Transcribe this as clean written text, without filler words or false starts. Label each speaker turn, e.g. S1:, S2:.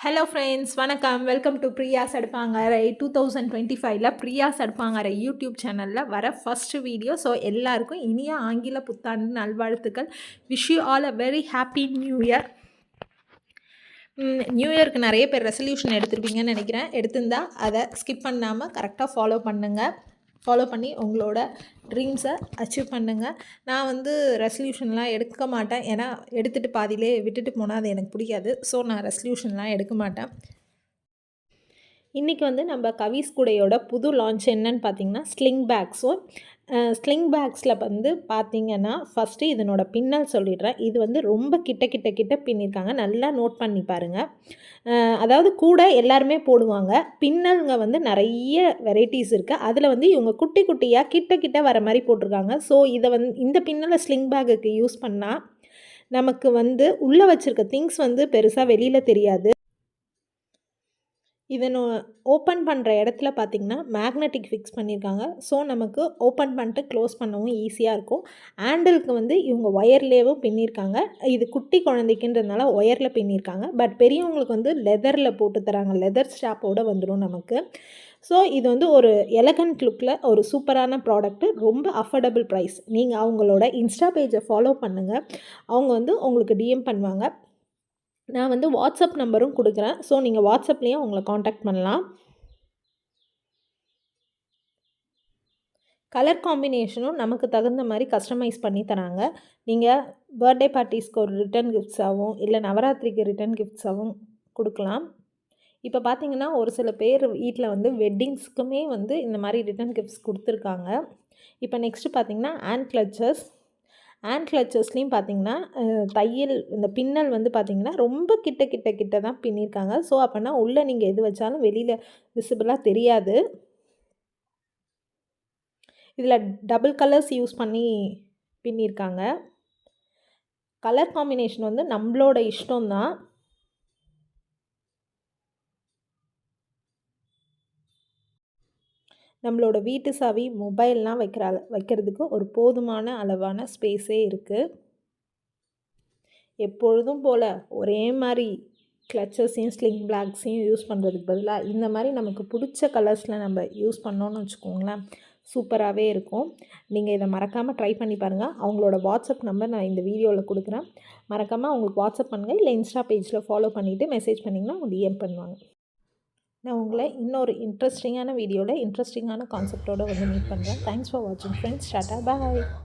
S1: Hello friends, வணக்கம். Welcome to Priya's அடுப்பாங்கரை. 2025ல் பிரியாஸ் அடுப்பாங்கரை யூடியூப் சேனலில் வர ஃபஸ்ட்டு வீடியோ. ஸோ எல்லாருக்கும் இனிய ஆங்கில புத்தாண்டு நல்வாழ்த்துக்கள். Wish you all a very happy new year. New இயருக்கு நிறைய பேர் ரெசல்யூஷன் எடுத்துருப்பீங்கன்னு நினைக்கிறேன். எடுத்திருந்தா அதை ஸ்கிப் பண்ணாமல் கரெக்டாக ஃபாலோ பண்ணி உங்களோட ட்ரீம்ஸை அச்சீவ் பண்ணுங்கள். நான் ரெசல்யூஷன்லாம் எடுக்க மாட்டேன். ஏன்னா எடுத்துகிட்டு பாதியிலே விட்டுட்டு போனால் அது எனக்கு பிடிக்காது. ஸோ நான் ரெசல்யூஷன்லாம் எடுக்க மாட்டேன். இன்றைக்கி நம்ம கவிஸ் கூடையோட புது லான்ச் என்னன்னு பார்த்தீங்கன்னா ஸ்லிங் பேக். ஸோ ஸ்லிங் பேக்ஸில் பார்த்தீங்கன்னா ஃபஸ்ட்டு இதனோட பின்னல் சொல்லிடுறேன். இது ரொம்ப கிட்ட பின்னிருக்காங்க. நல்லா நோட் பண்ணி பாருங்கள். அதாவது கூட எல்லாருமே போடுவாங்க. பின்னல்ங்க நிறைய வெரைட்டிஸ் இருக்குது. அதில் இவங்க குட்டி குட்டியாக கிட்ட வர மாதிரி போட்டிருக்காங்க. ஸோ இதை இந்த பின்னலை ஸ்லிங் பேக்குக்கு யூஸ் பண்ணால் நமக்கு உள்ளே வச்சுருக்க திங்ஸ் பெருசாக வெளியில் தெரியாது. இதனை ஓப்பன் பண்ணுற இடத்துல பார்த்திங்கன்னா மேக்னெட்டிக் ஃபிக்ஸ் பண்ணியிருக்காங்க. ஸோ நமக்கு ஓப்பன் பண்ணிட்டு க்ளோஸ் பண்ணவும் ஈஸியாக இருக்கும். ஹேண்டிலுக்கு இவங்க ஒயர்லேயும் பின்னியிருக்காங்க. இது குட்டி குழந்தைக்குன்றதுனால ஒயரில் பின்னியிருக்காங்க. பட் பெரியவங்களுக்கு லெதரில் போட்டு தராங்க. லெதர் ஸ்ட்ராப்போடு வந்துடும் நமக்கு. ஸோ இது ஒரு எலகண்ட் லுக்கில் ஒரு சூப்பரான ப்ராடக்ட்டு. ரொம்ப அஃபோர்டபுள் ப்ரைஸ். நீங்கள் அவங்களோட இன்ஸ்டா பேஜை ஃபாலோ பண்ணுங்கள். அவங்க உங்களுக்கு டிஎம் பண்ணுவாங்க. நான் வாட்ஸ்அப் நம்பரும் கொடுக்குறேன். ஸோ நீங்கள் வாட்ஸ்அப்லேயும் அவங்கள காண்டாக்ட் பண்ணலாம். கலர் காம்பினேஷனும் நமக்கு தகுந்த மாதிரி கஸ்டமைஸ் பண்ணி தராங்க. நீங்கள் பர்த்டே பார்ட்டிஸ்க்கு ஒரு ரிட்டன் கிஃப்ட்ஸாகவும் இல்லை நவராத்திரிக்கு ரிட்டன் கிஃப்ட்ஸாகவும் கொடுக்கலாம். இப்போ பார்த்தீங்கன்னா ஒரு சில பேர் வீட்டில் வெட்டிங்ஸ்க்குமே இந்த மாதிரி ரிட்டன் கிஃப்ட்ஸ் கொடுத்துருக்காங்க. இப்போ நெக்ஸ்ட்டு பார்த்தீங்கன்னா ஹேண்ட் கிளச்சஸ்லேயும் பார்த்திங்கன்னா தையல் இந்த பின்னல் பார்த்திங்கன்னா ரொம்ப கிட்ட தான் பின்னிருக்காங்க. ஸோ அப்போனா உள்ளே நீங்கள் எது வச்சாலும் வெளியில் விசிபிளாக தெரியாது. இதில் டபுள் கலர்ஸ் யூஸ் பண்ணி பின்னிருக்காங்க. கலர் காம்பினேஷன் நம்மளோட இஷ்டம்தான். நம்மளோட வீட்டு சாவி மொபைல்லாம் வைக்கிறதுக்கு ஒரு போதுமான அளவான ஸ்பேஸே இருக்குது. எப்பொழுதும் போல் ஒரே மாதிரி கிளச்சஸையும் ஸ்லிங் பேக்ஸையும் யூஸ் பண்ணுறதுக்கு பதிலாக இந்த மாதிரி நமக்கு பிடிச்ச கலர்ஸில் நம்ம யூஸ் பண்ணோன்னு வச்சுக்கோங்களேன், சூப்பராகவே இருக்கும். நீங்கள் இதை மறக்காமல் ட்ரை பண்ணி பாருங்கள். அவங்களோட வாட்ஸ்அப் நம்பர் நான் இந்த வீடியோவில் கொடுக்குறேன். மறக்காமல் அவங்களுக்கு வாட்ஸ்அப் பண்ணுங்கள். இல்லை இன்ஸ்டா பேஜில் ஃபாலோ பண்ணிவிட்டு மெசேஜ் பண்ணிங்கன்னா அவங்க டிஎம் பண்ணுவாங்க. நான் உங்களை இன்னொரு இன்ட்ரெஸ்டிங்கான வீடியோவில் இன்ட்ரெஸ்டிங்கான கான்செப்டோடு மீட் பண்ணுறேன். தேங்க்ஸ் ஃபார் வாட்சிங் ஃப்ரெண்ட்ஸ். டாடா, பாய்.